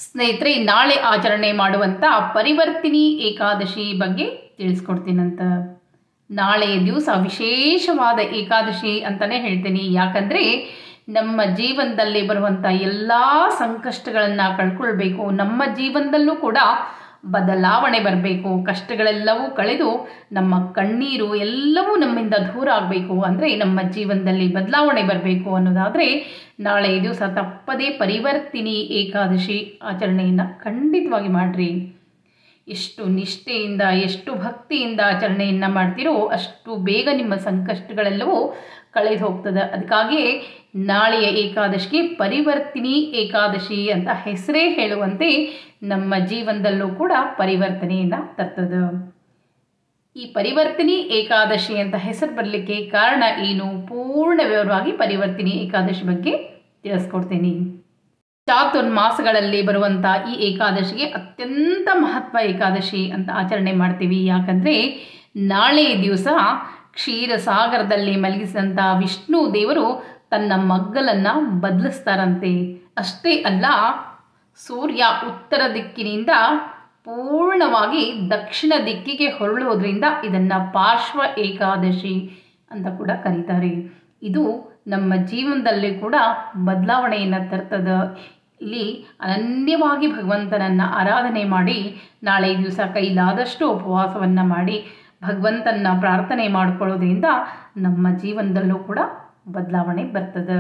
ಸ್ನೇಹಿತರೆ, ನಾಳೆ ಆಚರಣೆ ಮಾಡುವಂಥ ಪರಿವರ್ತಿನಿ ಏಕಾದಶಿ ಬಗ್ಗೆ ತಿಳಿಸ್ಕೊಡ್ತೀನಂತ. ನಾಳೆಯ ದಿವಸ ವಿಶೇಷವಾದ ಏಕಾದಶಿ ಅಂತಲೇ ಹೇಳ್ತೀನಿ. ಯಾಕಂದರೆ ನಮ್ಮ ಜೀವನದಲ್ಲಿ ಬರುವಂಥ ಎಲ್ಲ ಸಂಕಷ್ಟಗಳನ್ನು ಕಳ್ಕೊಳ್ಬೇಕು, ನಮ್ಮ ಜೀವನದಲ್ಲೂ ಕೂಡ ಬದಲಾವಣೆ ಬರಬೇಕು, ಕಷ್ಟಗಳೆಲ್ಲವೂ ಕಳೆದು ನಮ್ಮ ಕಣ್ಣೀರು ಎಲ್ಲವೂ ನಮ್ಮಿಂದ ದೂರ ಆಗಬೇಕು, ಅಂದರೆ ನಮ್ಮ ಜೀವನದಲ್ಲಿ ಬದಲಾವಣೆ ಬರಬೇಕು ಅನ್ನೋದಾದರೆ ನಾಳೆ ದಿವಸ ತಪ್ಪದೇ ಪರಿವರ್ತಿನಿ ಏಕಾದಶಿ ಆಚರಣೆಯನ್ನು ಖಂಡಿತವಾಗಿ ಮಾಡಿರಿ. ಎಷ್ಟು ನಿಷ್ಠೆಯಿಂದ, ಎಷ್ಟು ಭಕ್ತಿಯಿಂದ ಆಚರಣೆಯನ್ನು ಮಾಡ್ತೀರೋ ಅಷ್ಟು ಬೇಗ ನಿಮ್ಮ ಸಂಕಷ್ಟಗಳೆಲ್ಲವೂ ಕಳೆದು ಹೋಗ್ತದೆ. ಅದಕ್ಕಾಗಿಯೇ ನಾಳೆಯ ಏಕಾದಶಿಗೆ ಪರಿವರ್ತಿನಿ ಏಕಾದಶಿ ಅಂತ ಹೆಸರೇ ಹೇಳುವಂತೆ ನಮ್ಮ ಜೀವನದಲ್ಲೂ ಕೂಡ ಪರಿವರ್ತನೆಯನ್ನು ತರ್ತದೆ. ಈ ಪರಿವರ್ತಿನಿ ಏಕಾದಶಿ ಅಂತ ಹೆಸರು ಬರಲಿಕ್ಕೆ ಕಾರಣ ಏನು, ಪೂರ್ಣ ವಿವರವಾಗಿ ಪರಿವರ್ತಿನಿ ಏಕಾದಶಿ ಬಗ್ಗೆ ತಿಳಿಸ್ಕೊಡ್ತೀನಿ. ಚಾತುರ್ಮಾಸಗಳಲ್ಲಿ ಬರುವಂಥ ಈ ಏಕಾದಶಿಗೆ ಅತ್ಯಂತ ಮಹತ್ವ ಏಕಾದಶಿ ಅಂತ ಆಚರಣೆ ಮಾಡ್ತೀವಿ. ಯಾಕಂದರೆ ನಾಳೆ ದಿವಸ ಕ್ಷೀರಸಾಗರದಲ್ಲಿ ಮಲಗಿಸಿದಂಥ ವಿಷ್ಣು ದೇವರು ತನ್ನ ಮಗ್ಗಲನ್ನು ಬದಲಿಸ್ತಾರಂತೆ. ಅಷ್ಟೇ ಅಲ್ಲ, ಸೂರ್ಯ ಉತ್ತರ ದಿಕ್ಕಿನಿಂದ ಪೂರ್ಣವಾಗಿ ದಕ್ಷಿಣ ದಿಕ್ಕಿಗೆ ಹೊರಳೋದ್ರಿಂದ ಇದನ್ನು ಪಾರ್ಶ್ವ ಏಕಾದಶಿ ಅಂತ ಕೂಡ ಕರೀತಾರೆ. ಇದು ನಮ್ಮ ಜೀವನದಲ್ಲಿ ಕೂಡ ಬದಲಾವಣೆಯನ್ನು ತರ್ತದೆ. ಇಲ್ಲಿ ಅನನ್ಯವಾಗಿ ಭಗವಂತನನ್ನು ಆರಾಧನೆ ಮಾಡಿ ನಾಳೆ ದಿವಸ ಕೈಲಾದಷ್ಟು ಉಪವಾಸವನ್ನು ಮಾಡಿ ಭಗವಂತನ ಪ್ರಾರ್ಥನೆ ಮಾಡಿಕೊಳ್ಳೋದ್ರಿಂದ ನಮ್ಮ ಜೀವನದಲ್ಲೂ ಕೂಡ ಬದಲಾವಣೆ ಬರ್ತದೆ.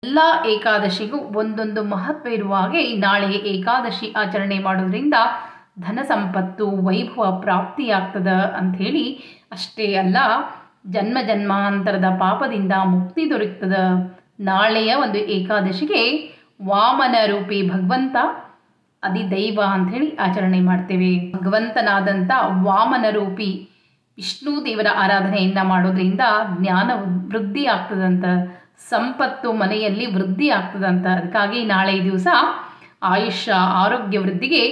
ಎಲ್ಲ ಏಕಾದಶಿಗೂ ಒಂದೊಂದು ಮಹತ್ವ ಇರುವ ಹಾಗೆ ನಾಳೆ ಏಕಾದಶಿ ಆಚರಣೆ ಮಾಡೋದ್ರಿಂದ ಧನ ಸಂಪತ್ತು ವೈಭವ ಪ್ರಾಪ್ತಿಯಾಗ್ತದೆ ಅಂಥೇಳಿ, ಅಷ್ಟೇ ಅಲ್ಲ ಜನ್ಮ ಜನ್ಮಾಂತರದ ಪಾಪದಿಂದ ಮುಕ್ತಿ ದೊರಕ್ತದೆ. ನಾಳೆಯ ಒಂದು ಏಕಾದಶಿಗೆ ವಾಮನ ರೂಪಿ ಭಗವಂತ ಅಧಿದೈವ ಅಂಥೇಳಿ ಆಚರಣೆ ಮಾಡ್ತೇವೆ. ಭಗವಂತನಾದಂಥ ವಾಮನ ರೂಪಿ ವಿಷ್ಣು ದೇವರ ಆರಾಧನೆಯನ್ನು ಮಾಡೋದ್ರಿಂದ ಜ್ಞಾನ ವೃದ್ಧಿ ಆಗ್ತದಂತ, ಸಂಪತ್ತು ಮನೆಯಲ್ಲಿ ವೃದ್ಧಿ ಆಗ್ತದಂತ. ಅದಕ್ಕಾಗಿ ನಾಳೆ ದಿವಸ ಆಯುಷ್ಯ ಆರೋಗ್ಯ ವೃದ್ಧಿಗೆ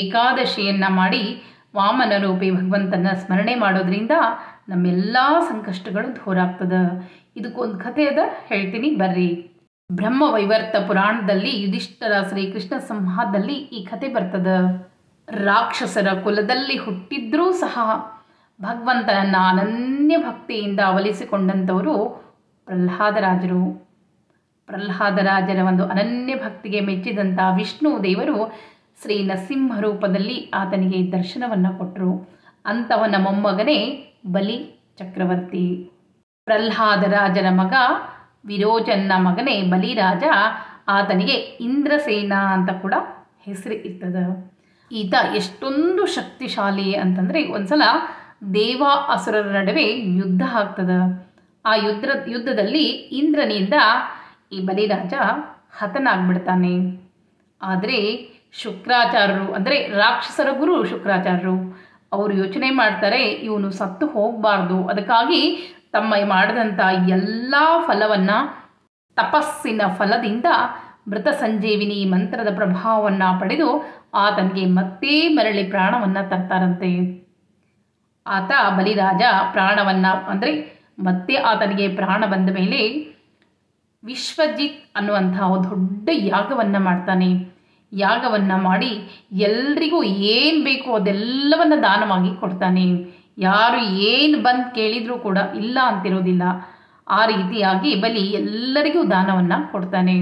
ಏಕಾದಶಿಯನ್ನು ಮಾಡಿ ವಾಮನ ರೂಪಿ ಭಗವಂತನ ಸ್ಮರಣೆ ಮಾಡೋದ್ರಿಂದ ನಮ್ಮೆಲ್ಲ ಸಂಕಷ್ಟಗಳು ದೂರ ಆಗ್ತದೆ. ಇದಕ್ಕೊಂದು ಕಥೆ ಅದ, ಹೇಳ್ತೀನಿ ಬರ್ರಿ. ಬ್ರಹ್ಮವೈವರ್ತ ಪುರಾಣದಲ್ಲಿ ಯುಧಿಷ್ಠಿರ ಶ್ರೀಕೃಷ್ಣ ಸಂವಾದದಲ್ಲಿ ಈ ಕಥೆ ಬರ್ತದೆ. ರಾಕ್ಷಸರ ಕುಲದಲ್ಲಿ ಹುಟ್ಟಿದ್ರೂ ಸಹ ಭಗವಂತನನ್ನು ಅನನ್ಯ ಭಕ್ತಿಯಿಂದ ಒಲಿಸಿಕೊಂಡಂಥವರು ಪ್ರಹ್ಲಾದರಾಜರು. ಪ್ರಹ್ಲಾದರಾಜರ ಒಂದು ಅನನ್ಯ ಭಕ್ತಿಗೆ ಮೆಚ್ಚಿದಂಥ ವಿಷ್ಣು ದೇವರು ಶ್ರೀ ನರಸಿಂಹ ರೂಪದಲ್ಲಿ ಆತನಿಗೆ ದರ್ಶನವನ್ನು ಕೊಟ್ಟರು. ಅಂಥವನ ಮೊಮ್ಮಗನೇ ಬಲಿ ಚಕ್ರವರ್ತಿ. ಪ್ರಹ್ಲಾದರಾಜರ ಮಗ ವಿರೋಚನ್ನ ಮಗನೇ ಬಲಿರಾಜ, ಆತನಿಗೆ ಇಂದ್ರಸೇನ ಅಂತ ಕೂಡ ಹೆಸರು ಇರ್ತದೆ. ಈತ ಎಷ್ಟೊಂದು ಶಕ್ತಿಶಾಲಿ ಅಂತಂದರೆ, ಒಂದ್ಸಲ ದೇವ ಅಸುರರ ನಡುವೆ ಯುದ್ಧ ಆಗ್ತದೆ. ಆ ಯುದ್ಧದಲ್ಲಿ ಇಂದ್ರನಿಂದ ಈ ಬಲಿರಾಜ ಹತನಾಗ್ಬಿಡ್ತಾನೆ. ಆದರೆ ಶುಕ್ರಾಚಾರ್ಯರು, ಅಂದರೆ ರಾಕ್ಷಸರ ಗುರು ಶುಕ್ರಾಚಾರ್ಯರು, ಅವರು ಯೋಚನೆ ಮಾಡ್ತಾರೆ ಇವನು ಸತ್ತು ಹೋಗಬಾರ್ದು. ಅದಕ್ಕಾಗಿ ತಮ್ಮ ಮಾಡಿದಂಥ ಎಲ್ಲ ಫಲವನ್ನು, ತಪಸ್ಸಿನ ಫಲದಿಂದ ಮೃತ ಸಂಜೀವಿನಿ ಮಂತ್ರದ ಪ್ರಭಾವವನ್ನು ಪಡೆದು ಆತನಿಗೆ ಮತ್ತೆ ಮರಳಿ ಪ್ರಾಣವನ್ನು ತರ್ತಾರಂತೆ. ಆತ ಬಲಿರಾಜ ಪ್ರಾಣವನ್ನು, ಅಂದರೆ ಮತ್ತೆ ಆತನಿಗೆ ಪ್ರಾಣ ಬಂದ ಮೇಲೆ ವಿಶ್ವಜಿತ್ ಅನ್ನುವಂಥ ದೊಡ್ಡ ಯಾಗವನ್ನು ಮಾಡ್ತಾನೆ. ಯಾಗವನ್ನು ಮಾಡಿ ಎಲ್ರಿಗೂ ಏನು ಬೇಕು ಅದೆಲ್ಲವನ್ನು ದಾನವಾಗಿ ಕೊಡ್ತಾನೆ. ಯಾರು ಏನು ಬಂದು ಕೇಳಿದರೂ ಕೂಡ ಇಲ್ಲ ಅಂತಿರೋದಿಲ್ಲ. ಆ ರೀತಿಯಾಗಿ ಬಲಿ ಎಲ್ಲರಿಗೂ ದಾನವನ್ನು ಕೊಡ್ತಾನೆ.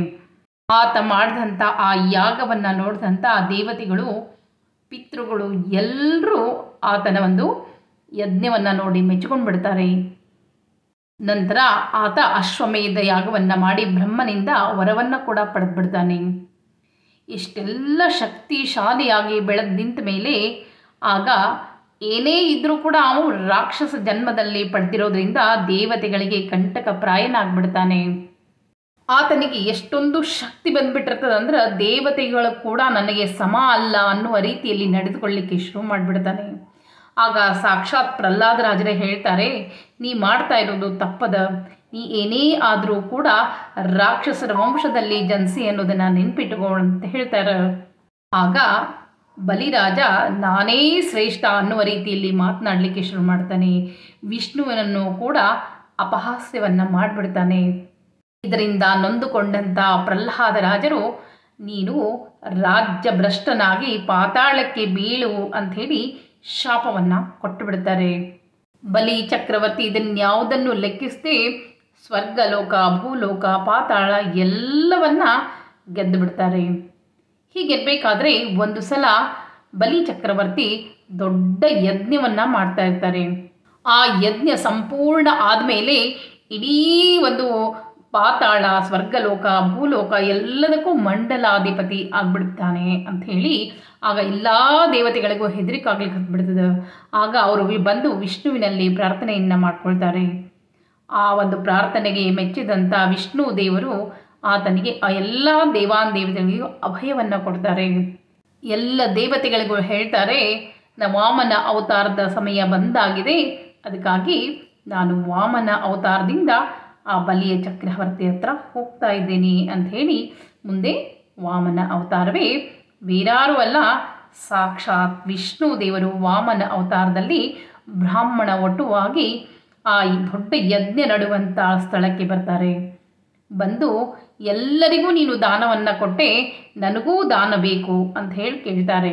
ಆತ ಮಾಡಿದಂಥ ಆ ಯಾಗವನ್ನು ನೋಡಿದಂಥ ದೇವತೆಗಳು, ಪಿತೃಗಳು ಎಲ್ಲರೂ ಆತನ ಒಂದು ಯಜ್ಞವನ್ನು ನೋಡಿ ಮೆಚ್ಚಿಕೊಂಡು ಬಿಡ್ತಾರೆ. ನಂತರ ಆತ ಅಶ್ವಮೇಧ ಯಾಗವನ್ನು ಮಾಡಿ ಬ್ರಹ್ಮನಿಂದ ವರವನ್ನು ಕೂಡ ಪಡೆದುಬಿಡ್ತಾನೆ. ಇಷ್ಟೆಲ್ಲ ಶಕ್ತಿಶಾಲಿಯಾಗಿ ಬೆಳೆದು ನಿಂತ ಮೇಲೆ ಆಗ ಏನೇ ಇದ್ದರೂ ಕೂಡ ಅವನು ರಾಕ್ಷಸ ಜನ್ಮದಲ್ಲಿ ಪಡೆದಿರೋದ್ರಿಂದ ದೇವತೆಗಳಿಗೆ ಕಂಟಕ ಪ್ರಾಯನಾಗ್ಬಿಡ್ತಾನೆ. ಆತನಿಗೆ ಎಷ್ಟೊಂದು ಶಕ್ತಿ ಬಂದ್ಬಿಟ್ಟಿರ್ತದೆ ಅಂದ್ರೆ ದೇವತೆಗಳು ಕೂಡ ನನಗೆ ಸಮ ಅಲ್ಲ ಅನ್ನುವ ರೀತಿಯಲ್ಲಿ ನಡೆದುಕೊಳ್ಳಿಕ್ಕೆ ಶುರು ಮಾಡಿಬಿಡ್ತಾನೆ. ಆಗ ಸಾಕ್ಷಾತ್ ಪ್ರಹ್ಲಾದರಾಜರೇ ಹೇಳ್ತಾರೆ, ನೀ ಮಾಡ್ತಾ ಇರೋದು ತಪ್ಪದ, ನೀ ಏನೇ ಆದರೂ ಕೂಡ ರಾಕ್ಷಸರ ವಂಶದಲ್ಲಿ ಜನಿಸಿ ಅನ್ನೋದನ್ನು ನೆನ್ಪಿಟ್ಕೋ ಅಂತ ಹೇಳ್ತಾರೆ. ಆಗ ಬಲಿರಾಜ ನಾನೇ ಶ್ರೇಷ್ಠ ಅನ್ನುವ ರೀತಿಯಲ್ಲಿ ಮಾತನಾಡಲಿಕ್ಕೆ ಶುರು ಮಾಡ್ತಾನೆ. ವಿಷ್ಣುವಿನನ್ನು ಕೂಡ ಅಪಹಾಸ್ಯವನ್ನು ಮಾಡಿಬಿಡ್ತಾನೆ. ಇದರಿಂದ ನೊಂದುಕೊಂಡಂಥ ಪ್ರಹ್ಲಾದರಾಜರು, ನೀನು ರಾಜ್ಯ ಭ್ರಷ್ಟನಾಗಿ ಪಾತಾಳಕ್ಕೆ ಬೀಳು ಅಂಥೇಳಿ ಶಾಪವನ್ನು ಕೊಟ್ಟು ಬಿಡ್ತಾರೆ. ಬಲಿ ಚಕ್ರವರ್ತಿ ಇದನ್ಯಾವುದನ್ನು ಲೆಕ್ಕಿಸದೆ ಸ್ವರ್ಗಲೋಕ, ಭೂಲೋಕ, ಪಾತಾಳ ಎಲ್ಲವನ್ನ ಗೆದ್ದು ಬಿಡ್ತಾರೆ. ಹೀಗಿರಬೇಕಾದ್ರೆ ಒಂದು ಸಲ ಬಲಿ ಚಕ್ರವರ್ತಿ ದೊಡ್ಡ ಯಜ್ಞವನ್ನು ಮಾಡ್ತಾ ಇರ್ತಾರೆ. ಆ ಯಜ್ಞ ಸಂಪೂರ್ಣ ಆದಮೇಲೆ ಇಡೀ ಒಂದು ಪಾತಾಳ, ಸ್ವರ್ಗಲೋಕ, ಭೂಲೋಕ ಎಲ್ಲದಕ್ಕೂ ಮಂಡಲಾಧಿಪತಿ ಆಗ್ಬಿಡ್ತಾನೆ ಅಂಥೇಳಿ ಆಗ ಎಲ್ಲ ದೇವತೆಗಳಿಗೂ ಹೆದರಿಕೆ ಆಗ್ಲಿಕ್ಕೆ ಹತ್ಬಿಡ್ತದೆ. ಆಗ ಅವರು ಬಂದು ವಿಷ್ಣುವಿನಲ್ಲಿ ಪ್ರಾರ್ಥನೆಯನ್ನು ಮಾಡ್ಕೊಳ್ತಾರೆ. ಆ ಒಂದು ಪ್ರಾರ್ಥನೆಗೆ ಮೆಚ್ಚಿದಂಥ ವಿಷ್ಣು ದೇವರು ಆತನಿಗೆ ಆ ಎಲ್ಲ ದೇವಾನುದೇವತೆಗಳಿಗೂ ಅಭಯವನ್ನು ಕೊಡ್ತಾರೆ. ಎಲ್ಲ ದೇವತೆಗಳಿಗೂ ಹೇಳ್ತಾರೆ, ವಾಮನ ಅವತಾರದ ಸಮಯ ಬಂದಾಗಿದೆ, ಅದಕ್ಕಾಗಿ ನಾನು ವಾಮನ ಅವತಾರದಿಂದ ಆ ಬಲಿಯ ಚಕ್ರವರ್ತಿ ಹತ್ರ ಹೋಗ್ತಾ ಇದ್ದೀನಿ ಅಂಥೇಳಿ ಮುಂದೆ ವಾಮನ ಅವತಾರವೇ ಬೇರಾರೂ ಅಲ್ಲ, ಸಾಕ್ಷಾತ್ ವಿಷ್ಣು ದೇವರು ವಾಮನ ಅವತಾರದಲ್ಲಿ ಬ್ರಾಹ್ಮಣ ಒಟ್ಟುವಾಗಿ ಆ ದೊಡ್ಡ ಯಜ್ಞ ನಡುವಂಥ ಸ್ಥಳಕ್ಕೆ ಬರ್ತಾರೆ. ಬಂದು ಎಲ್ಲರಿಗೂ ನೀನು ದಾನವನ್ನು ಕೊಟ್ಟೆ, ನನಗೂ ದಾನ ಬೇಕು ಅಂತ ಹೇಳಿ ಕೇಳ್ತಾರೆ.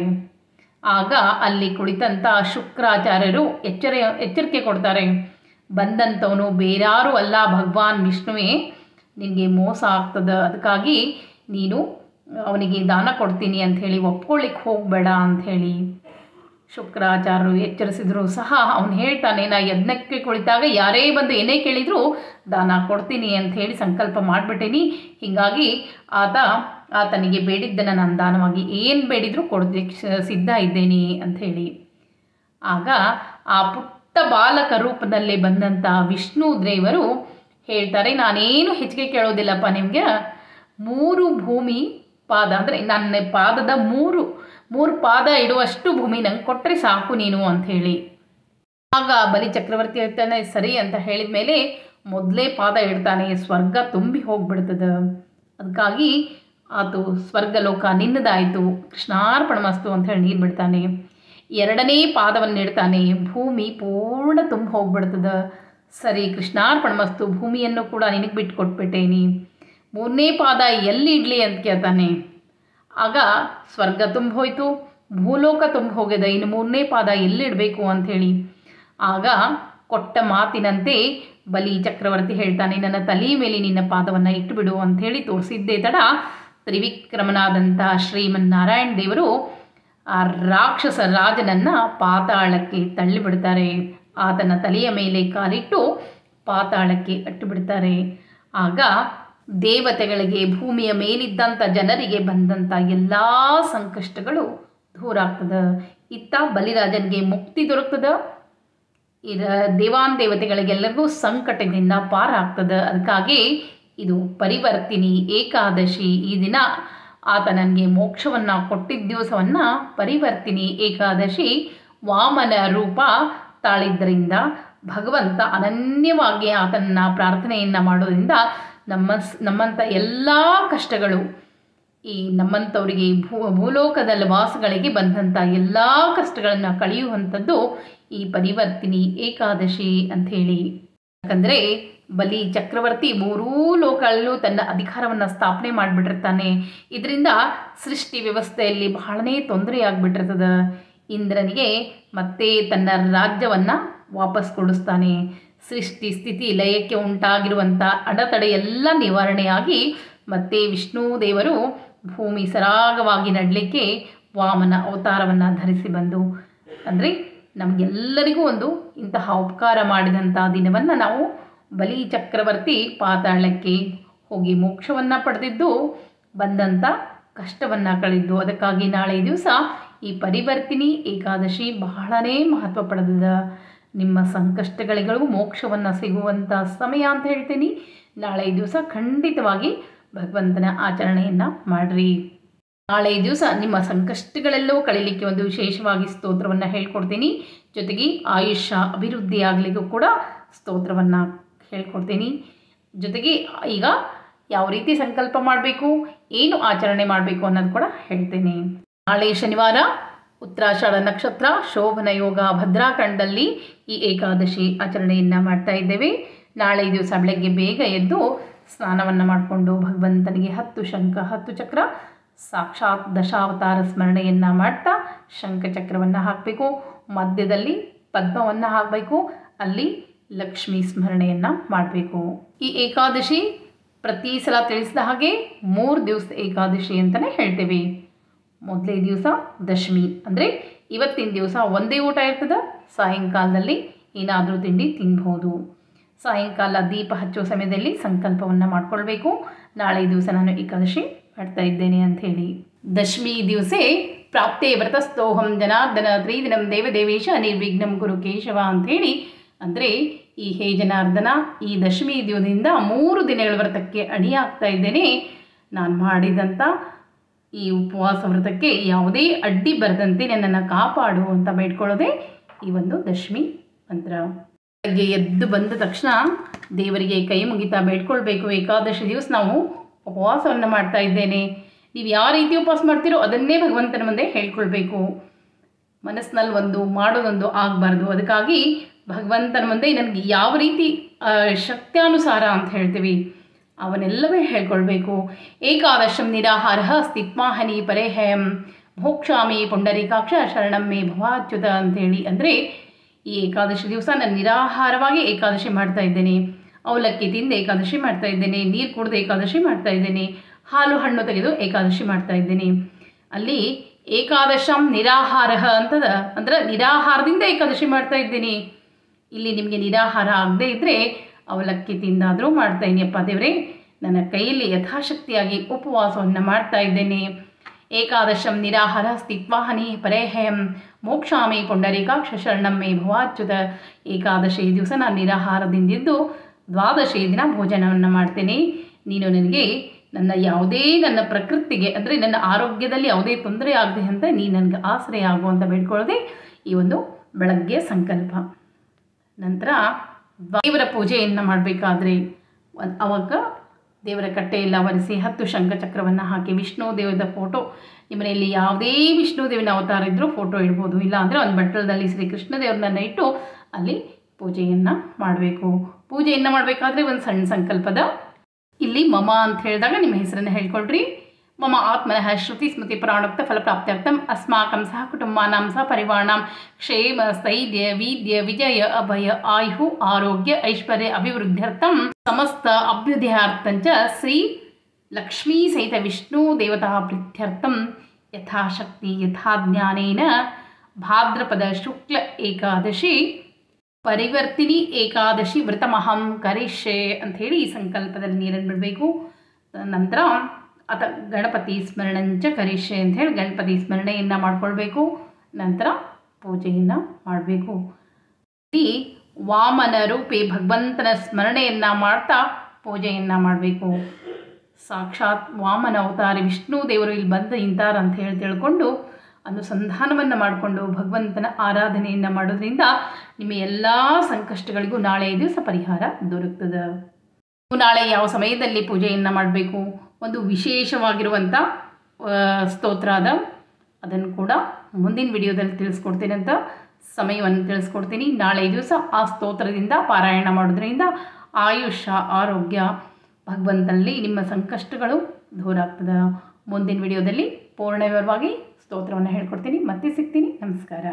ಆಗ ಅಲ್ಲಿ ಕುಳಿತಂಥ ಶುಕ್ರಾಚಾರ್ಯರು ಎಚ್ಚರಿಕೆ ಕೊಡ್ತಾರೆ. ಬಂದಂಥವನು ಬೇರಾರೂ ಅಲ್ಲ, ಭಗವಾನ್ ವಿಷ್ಣುವೇ, ನಿನಗೆ ಮೋಸ ಆಗ್ತದೆ, ಅದಕ್ಕಾಗಿ ನೀನು ಅವನಿಗೆ ದಾನ ಕೊಡ್ತೀನಿ ಅಂಥೇಳಿ ಒಪ್ಕೊಳ್ಳಿಕ್ಕೆ ಹೋಗಬೇಡ ಅಂಥೇಳಿ ಶುಕ್ರಾಚಾರ್ಯರು ಎಚ್ಚರಿಸಿದ್ರು ಸಹ ಅವನು ಹೇಳ್ತಾನೆ, ನಾ ಯಜ್ಞಕ್ಕೆ ಕುಳಿತಾಗ ಯಾರೇ ಬಂದು ಏನೇ ಕೇಳಿದರೂ ದಾನ ಕೊಡ್ತೀನಿ ಅಂಥೇಳಿ ಸಂಕಲ್ಪ ಮಾಡಿಬಿಟ್ಟೇನಿ. ಹೀಗಾಗಿ ಆತನಿಗೆ ಬೇಡಿದ್ದನ್ನು ನಾನು ದಾನವಾಗಿ ಏನು ಬೇಡಿದರೂ ಕೊಡಲಿಕ್ಕೆ ಸಿದ್ಧ ಇದ್ದೇನೆ ಅಂಥೇಳಿ. ಆಗ ಆ ಪುಟ್ಟ ಬಾಲಕ ರೂಪದಲ್ಲಿ ಬಂದಂಥ ವಿಷ್ಣು ದೇವರು ಹೇಳ್ತಾರೆ, ನಾನೇನು ಹೆಚ್ಚಿಗೆ ಕೇಳೋದಿಲ್ಲಪ್ಪ, ನಿಮಗೆ 3 ಭೂಮಿ ಪಾದ ಅಂದರೆ ನನ್ನ ಪಾದದ ಮೂರು ಪಾದ ಇಡುವಷ್ಟು ಭೂಮಿ ನಂಗೆ ಕೊಟ್ಟರೆ ಸಾಕು ನೀನು ಅಂಥೇಳಿ. ಆಗ ಬಲಿ ಚಕ್ರವರ್ತಿ ಹೇಳ್ತಾನೆ, ಸರಿ ಅಂತ ಹೇಳಿದ ಮೇಲೆ ಮೊದಲೇ ಪಾದ ಇಡ್ತಾನೆ, ಸ್ವರ್ಗ ತುಂಬಿ ಹೋಗ್ಬಿಡ್ತದೆ. ಅದಕ್ಕಾಗಿ ಆತು ಸ್ವರ್ಗಲೋಕ ನಿನ್ನದಾಯಿತು, ಕೃಷ್ಣಾರ್ಪಣಮಸ್ತು ಅಂಥೇಳಿ ನೀರು ಬಿಡ್ತಾನೆ. 2ನೇ ಪಾದವನ್ನು ಇಡ್ತಾನೆ, ಭೂಮಿ ಪೂರ್ಣ ತುಂಬ ಹೋಗ್ಬಿಡ್ತದೆ. ಸರಿ, ಕೃಷ್ಣಾರ್ಪಣಮಸ್ತು, ಭೂಮಿಯನ್ನು ಕೂಡ ನಿನಗೆ ಬಿಟ್ಟು ಕೊಟ್ಬಿಟ್ಟೇನಿ. 3ನೇ ಪಾದ ಎಲ್ಲಿ ಇಡಲಿ ಅಂತ ಕೇಳ್ತಾನೆ. ಆಗ ಸ್ವರ್ಗ ತುಂಬ ಹೋಯಿತು, ಭೂಲೋಕ ತುಂಬ ಹೋಗಿದೆ, ಇನ್ನು 3ನೇ ಪಾದ ಎಲ್ಲಿಡಬೇಕು ಅಂಥೇಳಿ. ಆಗ ಕೊಟ್ಟ ಮಾತಿನಂತೆ ಬಲಿ ಚಕ್ರವರ್ತಿ ಹೇಳ್ತಾನೆ, ನನ್ನ ತಲೆಯ ಮೇಲೆ ನಿನ್ನ ಪಾದವನ್ನು ಇಟ್ಟುಬಿಡು ಅಂಥೇಳಿ ತೋರಿಸಿದ್ದೇ ತಡ ತ್ರಿವಿಕ್ರಮನಾದಂಥ ಶ್ರೀಮನ್ನಾರಾಯಣ ದೇವರು ಆ ರಾಕ್ಷಸ ರಾಜನನ್ನು ಪಾತಾಳಕ್ಕೆ ತಳ್ಳಿಬಿಡ್ತಾರೆ. ಆತನ ತಲೆಯ ಮೇಲೆ ಕಾಲಿಟ್ಟು ಪಾತಾಳಕ್ಕೆ ಅಟ್ಟುಬಿಡ್ತಾರೆ. ಆಗ ದೇವತೆಗಳಿಗೆ, ಭೂಮಿಯ ಮೇಲಿದ್ದಂಥ ಜನರಿಗೆ ಬಂದಂಥ ಎಲ್ಲ ಸಂಕಷ್ಟಗಳು ದೂರ ಆಗ್ತದೆ. ಇತ್ತ ಬಲಿರಾಜನಿಗೆ ಮುಕ್ತಿ ದೊರಕ್ತದೆ, ದೇವಾನುದೇವತೆಗಳಿಗೆಲ್ಲರಿಗೂ ಸಂಕಟದಿಂದ ಪಾರಾಗ್ತದೆ. ಅದಕ್ಕಾಗಿ ಇದು ಪರಿವರ್ತಿನಿ ಏಕಾದಶಿ. ಈ ದಿನ ಆತ ನನಗೆ ಮೋಕ್ಷವನ್ನು ಕೊಟ್ಟಿದ್ದ ದಿವಸವನ್ನು ಪರಿವರ್ತಿನಿ ಏಕಾದಶಿ ವಾಮನ ರೂಪ ತಾಳಿದ್ದರಿಂದ ಭಗವಂತ ಅನನ್ಯವಾಗಿ ಆತನನ್ನು ಪ್ರಾರ್ಥನೆಯನ್ನು ಮಾಡೋದ್ರಿಂದ ನಮ್ಮಂಥ ಎಲ್ಲ ಕಷ್ಟಗಳು, ಈ ನಮ್ಮಂಥವರಿಗೆ ಭೂಲೋಕದಲ್ಲಿ ವಾಸಗಳಿಗೆ ಬಂದಂಥ ಎಲ್ಲ ಕಷ್ಟಗಳನ್ನು ಕಳೆಯುವಂಥದ್ದು ಈ ಪರಿವರ್ತಿನಿ ಏಕಾದಶಿ ಅಂಥೇಳಿ. ಯಾಕಂದರೆ ಬಲಿ ಚಕ್ರವರ್ತಿ 3 ಲೋಕಗಳಲ್ಲೂ ತನ್ನ ಅಧಿಕಾರವನ್ನು ಸ್ಥಾಪನೆ ಮಾಡಿಬಿಟ್ಟಿರ್ತಾನೆ. ಇದರಿಂದ ಸೃಷ್ಟಿ ವ್ಯವಸ್ಥೆಯಲ್ಲಿ ಬಹಳನೇ ತೊಂದರೆಯಾಗಿಬಿಟ್ಟಿರ್ತದೆ. ಇಂದ್ರನಿಗೆ ಮತ್ತೆ ತನ್ನ ರಾಜ್ಯವನ್ನು ವಾಪಸ್ ಕೊಡಿಸ್ತಾನೆ. ಸೃಷ್ಟಿ ಸ್ಥಿತಿ ಲಯಕ್ಕೆ ಉಂಟಾಗಿರುವಂಥ ಅಡೆತಡೆ ಎಲ್ಲ ನಿವಾರಣೆಯಾಗಿ ಮತ್ತೆ ವಿಷ್ಣು ದೇವರು ಭೂಮಿ ಸರಾಗವಾಗಿ ನಡಲಿಕ್ಕೆ ವಾಮನ ಅವತಾರವನ್ನು ಧರಿಸಿ ಬಂದು, ಅಂದರೆ ನಮಗೆಲ್ಲರಿಗೂ ಒಂದು ಇಂತಹ ಉಪಕಾರ ಮಾಡಿದಂಥ ದಿನವನ್ನು ನಾವು ಬಲಿ ಚಕ್ರವರ್ತಿ ಪಾತಾಳಕ್ಕೆ ಹೋಗಿ ಮೋಕ್ಷವನ್ನು ಪಡೆದಿದ್ದು, ಬಂದಂಥ ಕಷ್ಟವನ್ನು ಕಳೆದಿದ್ದು. ಅದಕ್ಕಾಗಿ ನಾಳೆ ದಿವಸ ಈ ಪರಿವರ್ತಿನಿ ಏಕಾದಶಿ ಬಹಳನೇ ಮಹತ್ವ ಪಡೆದಿದ. ನಿಮ್ಮ ಸಂಕಷ್ಟಗಳಿಗೂ ಮೋಕ್ಷವನ್ನು ಸಿಗುವಂಥ ಸಮಯ ಅಂತ ಹೇಳ್ತೀನಿ. ನಾಳೆ ದಿವಸ ಖಂಡಿತವಾಗಿ ಭಗವಂತನ ಆಚರಣೆಯನ್ನು ಮಾಡಿರಿ. ನಾಳೆ ದಿವಸ ನಿಮ್ಮ ಸಂಕಷ್ಟಗಳೆಲ್ಲವೂ ಕಳೀಲಿಕ್ಕೆ ಒಂದು ವಿಶೇಷವಾಗಿ ಸ್ತೋತ್ರವನ್ನು ಹೇಳ್ಕೊಡ್ತೀನಿ. ಜೊತೆಗೆ ಆಯುಷ್ಯ ಅಭಿವೃದ್ಧಿ ಆಗಲಿಕ್ಕೂ ಕೂಡ ಸ್ತೋತ್ರವನ್ನು ಹೇಳ್ಕೊಡ್ತೀನಿ. ಜೊತೆಗೆ ಈಗ ಯಾವ ರೀತಿ ಸಂಕಲ್ಪ ಮಾಡಬೇಕು, ಏನು ಆಚರಣೆ ಮಾಡಬೇಕು ಅನ್ನೋದು ಕೂಡ ಹೇಳ್ತೇನೆ. ನಾಳೆ ಶನಿವಾರ, ಉತ್ತರಾಷಾಢ ನಕ್ಷತ್ರ, ಶೋಭನ ಯೋಗ, ಭದ್ರಾಖಂಡದಲ್ಲಿ ಈ ಏಕಾದಶಿ ಆಚರಣೆಯನ್ನು ಮಾಡ್ತಾ ಇದ್ದೇವೆ. ನಾಳೆ ದಿವಸ ಬೆಳಗ್ಗೆ ಬೇಗ ಎದ್ದು ಸ್ನಾನವನ್ನು ಮಾಡಿಕೊಂಡು ಭಗವಂತನಿಗೆ 10 ಶಂಖ 10 ಚಕ್ರ ಸಾಕ್ಷಾತ್ ದಶಾವತಾರ ಸ್ಮರಣೆಯನ್ನು ಮಾಡ್ತಾ ಶಂಖಚಕ್ರವನ್ನು ಹಾಕಬೇಕು. ಮಧ್ಯದಲ್ಲಿ ಪದ್ಮವನ್ನು ಹಾಕಬೇಕು. ಅಲ್ಲಿ ಲಕ್ಷ್ಮೀ ಸ್ಮರಣೆಯನ್ನು ಮಾಡಬೇಕು. ಈ ಏಕಾದಶಿ ಪ್ರತಿ ಸಲ ತಿಳಿಸಿದ ಹಾಗೆ 3 ದಿವಸ ಏಕಾದಶಿ ಅಂತಲೇ ಹೇಳ್ತೇವೆ. ಮೊದಲೇ ದಿವಸ ದಶಮಿ ಅಂದರೆ ಇವತ್ತಿನ ದಿವಸ ಒಂದೇ ಊಟ ಇರ್ತದೆ. ಸಾಯಂಕಾಲದಲ್ಲಿ ಏನಾದರೂ ತಿಂಡಿ ತಿನ್ಬೋದು. ಸಾಯಂಕಾಲ ದೀಪ ಹಚ್ಚೋ ಸಮಯದಲ್ಲಿ ಸಂಕಲ್ಪವನ್ನು ಮಾಡ್ಕೊಳ್ಬೇಕು, ನಾಳೆ ದಿವಸ ನಾನು ಏಕಾದಶಿ ಮಾಡ್ತಾ ಇದ್ದೇನೆ ಅಂಥೇಳಿ. ದಶಮಿ ದಿವಸೇ ಪ್ರಾಪ್ತೇ ವ್ರತಸ್ಥೋಹಂ ಜನಾರ್ದನ ತ್ರಿದಿನಂ ದೇವದೇವೇಶ ನಿರ್ವಿಘ್ನಂ ಕುರು ಕೇಶವ ಅಂಥೇಳಿ. ಅಂದರೆ ಈ ಹೇ ಜನಾರ್ದನ, ಈ ದಶಮಿ ದಿವಸದಿಂದ 3 ದಿನಗಳ ವ್ರತಕ್ಕೆ ಅಣಿಯಾಗ್ತಾ ಇದ್ದೇನೆ. ನಾನು ಮಾಡಿದಂಥ ಈ ಉಪವಾಸ ವ್ರತಕ್ಕೆ ಯಾವುದೇ ಅಡ್ಡಿ ಬರದಂತೆ ನನ್ನನ್ನು ಕಾಪಾಡು ಅಂತ ಬೇಡ್ಕೊಳ್ಳೋದೇ ಈ ಒಂದು ದಶಮಿ ಮಂತ್ರ. ಬೆಳಗ್ಗೆ ಎದ್ದು ಬಂದ ತಕ್ಷಣ ದೇವರಿಗೆ ಕೈ ಮುಗಿತಾ ಬೇಡ್ಕೊಳ್ಬೇಕು. ಏಕಾದಶಿ ದಿವಸ ನಾವು ಉಪವಾಸವನ್ನು ಮಾಡ್ತಾ ಇದ್ದೇನೆ. ನೀವು ಯಾವ ರೀತಿ ಉಪವಾಸ ಮಾಡ್ತೀರೋ ಅದನ್ನೇ ಭಗವಂತನ ಮುಂದೆ ಹೇಳ್ಕೊಳ್ಬೇಕು. ಮನಸ್ಸಿನಲ್ಲಿ ಒಂದು ಮಾಡೋದೊಂದು ಆಗಬಾರ್ದು. ಅದಕ್ಕಾಗಿ ಭಗವಂತನ ಮುಂದೆ ನನಗೆ ಯಾವ ರೀತಿ ಶಕ್ತ್ಯಾನುಸಾರ ಅಂತ ಹೇಳ್ತೀವಿ ಅವನ್ನೆಲ್ಲವೇ ಹೇಳ್ಕೊಳ್ಬೇಕು. ಏಕಾದಶಂ ನಿರಾಹಾರ ಸ್ಥಿತ್ಮಾಹನಿ ಪರೇಹಂ ಮೋಕ್ಷಾಮಿ ಪುಂಡರೀಕಾಕ್ಷ ಶರಣಂ ಮೇ ಭವಾಚ್ಯುತ ಅಂಥೇಳಿ. ಅಂದರೆ ಈ ಏಕಾದಶಿ ದಿವಸ ನಾನು ನಿರಾಹಾರವಾಗಿ ಏಕಾದಶಿ ಮಾಡ್ತಾ ಇದ್ದೇನೆ. ಅವಲಕ್ಕಿ ತಿಂದು ಏಕಾದಶಿ ಮಾಡ್ತಾ ಇದ್ದೇನೆ. ನೀರು ಕುಡಿದು ಏಕಾದಶಿ ಮಾಡ್ತಾ ಇದ್ದೇನೆ. ಹಾಲು ಹಣ್ಣು ತೆಗೆದು ಏಕಾದಶಿ ಮಾಡ್ತಾ ಇದ್ದೇನೆ. ಅಲ್ಲಿ ಏಕಾದಶಂ ನಿರಾಹಾರ ಅಂತದ ಅಂದ್ರೆ ನಿರಾಹಾರದಿಂದ ಏಕಾದಶಿ ಮಾಡ್ತಾ ಇದ್ದೀನಿ. ಇಲ್ಲಿ ನಿಮಗೆ ನಿರಾಹಾರ ಆಗದೇ ಇದ್ದರೆ ಅವಲಕ್ಕಿ ತಿಂದಾದರೂ ಮಾಡ್ತಾ ಇದ್ದೀನಪ್ಪ ದೇವರೇ, ನನ್ನ ಕೈಯಲ್ಲಿ ಯಥಾಶಕ್ತಿಯಾಗಿ ಉಪವಾಸವನ್ನು ಮಾಡ್ತಾ ಇದ್ದೇನೆ. ಏಕಾದಶಂ ನಿರಾಹಾರ ಸ್ಥಿತ್ವಾಹನಿ ಪರೇಹಂ ಮೋಕ್ಷಾಮಿ ಪುಂಡರೀಕಾಕ್ಷ ಶರಣಂ ಮೇ ಭವಾಚ್ಯುತ. ಏಕಾದಶಿ ದಿವಸ ನಾನು ನಿರಾಹಾರದಿಂದಿದ್ದು ದ್ವಾದಶಿ ದಿನ ಭೋಜನವನ್ನು ಮಾಡ್ತೇನೆ. ನೀನು ನನಗೆ ನನ್ನ ಪ್ರಕೃತಿಗೆ ಅಂದರೆ ನನ್ನ ಆರೋಗ್ಯದಲ್ಲಿ ಯಾವುದೇ ತೊಂದರೆ ಆಗದೆ ಅಂತ ನೀನು ನನಗೆ ಆಶ್ರಯ ಆಗುವಂತ ಬೇಡ್ಕೊಳ್ಳೋದೇ ಈ ಒಂದು ಬೆಳಗ್ಗೆ ಸಂಕಲ್ಪ. ನಂತರ ದೇವರ ಪೂಜೆಯನ್ನು ಮಾಡಬೇಕಾದ್ರೆ ಅವಾಗ ದೇವರ ಕಟ್ಟೆಯೆಲ್ಲ ಒರೆಸಿ 10 ಶಂಖಚಕ್ರವನ್ನು ಹಾಕಿ ವಿಷ್ಣು ದೇವದ ಫೋಟೋ, ನಿಮ್ಮ ಮನೆಯಲ್ಲಿ ಯಾವುದೇ ವಿಷ್ಣು ದೇವನ ಅವತಾರ ಇದ್ದರೂ ಫೋಟೋ ಇಡ್ಬೋದು. ಇಲ್ಲ ಅಂದರೆ ಒಂದು ಬಟ್ಟಲದಲ್ಲಿ ಶ್ರೀಕೃಷ್ಣ ದೇವ್ರನ್ನ ಇಟ್ಟು ಅಲ್ಲಿ ಪೂಜೆಯನ್ನು ಮಾಡಬೇಕು. ಪೂಜೆಯನ್ನು ಮಾಡಬೇಕಾದ್ರೆ ಒಂದು ಸಣ್ಣ ಸಂಕಲ್ಪದ ಇಲ್ಲಿ ಮಮ ಅಂತ ಹೇಳಿದಾಗ ನಿಮ್ಮ ಹೆಸರನ್ನು ಹೇಳ್ಕೊಳ್ರಿ. ಮಮ ಆತ್ಮನಃ ಶ್ರುತಿ ಸ್ಮೃತಿ ಪ್ರಾಣೋಕ್ತ ಫಲಪ್ರಾಪ್ತ್ಯರ್ಥಂ ಅಸ್ಮಾಕಂ ಸಹ ಕುಟುಂಬಾನಾಂ ಸಹ ಪರಿವಾರಾಂ ಕ್ಷೇಮ ಸ್ಥೈರ್ಯ ವೀರ್ಯ ವಿಜಯ ಅಭಯ ಆಯು ಆರೋಗ್ಯ ಐಶ್ವರ್ಯ ಅಭಿವೃದ್ಧ್ಯರ್ಥಂ ಸಮಸ್ತ ಅಭ್ಯುದಯಾರ್ಥಂಚ ಶ್ರೀ ಲಕ್ಷ್ಮೀ ಸಹಿತ ವಿಷ್ಣು ದೇವತಾ ಪ್ರೀತ್ಯರ್ಥಂ ಯಥಾಶಕ್ತಿ ಯಥಾಜ್ಞಾನೇನ ಭಾದ್ರಪದ ಶುಕ್ಲ ಏಕಾದಶಿ ಪರಿವರ್ತಿನಿ ಏಕಾದಶಿ ವ್ರತಮಹಂ ಕರಿಷ್ಯೆ ಅಂಥೇಳಿ ಈ ಸಂಕಲ್ಪದಲ್ಲಿ ನೀರನ್ನು ಬಿಡಬೇಕು. ನಂತರ ಗಣಪತಿ ಸ್ಮರಣಂಚ ಕರಿಷ್ಯೆ ಅಂಥೇಳಿ ಗಣಪತಿ ಸ್ಮರಣೆಯನ್ನು ಮಾಡಿಕೊಳ್ಬೇಕು. ನಂತರ ಪೂಜೆಯನ್ನು ಮಾಡಬೇಕು. ಈ ವಾಮನ ರೂಪಿ ಭಗವಂತನ ಸ್ಮರಣೆಯನ್ನು ಮಾಡ್ತಾ ಪೂಜೆಯನ್ನು ಮಾಡಬೇಕು. ಸಾಕ್ಷಾತ್ ವಾಮನ ಅವತಾರಿ ವಿಷ್ಣು ದೇವರು ಇಲ್ಲಿ ಬಂದು ನಿಂತಾರ ಅಂತ ತಿಳ್ಕೊಂಡು ಅನುಸಂಧಾನವನ್ನು ಮಾಡಿಕೊಂಡು ಭಗವಂತನ ಆರಾಧನೆಯನ್ನು ಮಾಡೋದ್ರಿಂದ ನಿಮ್ಮ ಎಲ್ಲ ಸಂಕಷ್ಟಗಳಿಗೂ ನಾಳೆ ದಿವಸ ಪರಿಹಾರ ದೊರಕ್ತದೆ. ನಾಳೆ ಯಾವ ಸಮಯದಲ್ಲಿ ಪೂಜೆಯನ್ನು ಮಾಡಬೇಕು, ಒಂದು ವಿಶೇಷವಾಗಿರುವಂಥ ಸ್ತೋತ್ರ ಅದ, ಅದನ್ನು ಕೂಡ ಮುಂದಿನ ವಿಡಿಯೋದಲ್ಲಿ ತಿಳಿಸ್ಕೊಡ್ತೀನಿ ಅಂತ ಸಮಯವನ್ನು ತಿಳಿಸ್ಕೊಡ್ತೀನಿ. ನಾಳೆ ದಿವಸ ಆ ಸ್ತೋತ್ರದಿಂದ ಪಾರಾಯಣ ಮಾಡೋದ್ರಿಂದ ಆಯುಷ್ಯ ಆರೋಗ್ಯ ಭಗವಂತನಲ್ಲಿ ನಿಮ್ಮ ಸಂಕಷ್ಟಗಳು ದೂರ ಆಗ್ತದೆ. ಮುಂದಿನ ವಿಡಿಯೋದಲ್ಲಿ ಪೂರ್ಣ ವಿವರವಾಗಿ ಸ್ತೋತ್ರವನ್ನು ಹೇಳ್ಕೊಡ್ತೀನಿ. ಮತ್ತೆ ಸಿಗ್ತೀನಿ. ನಮಸ್ಕಾರ.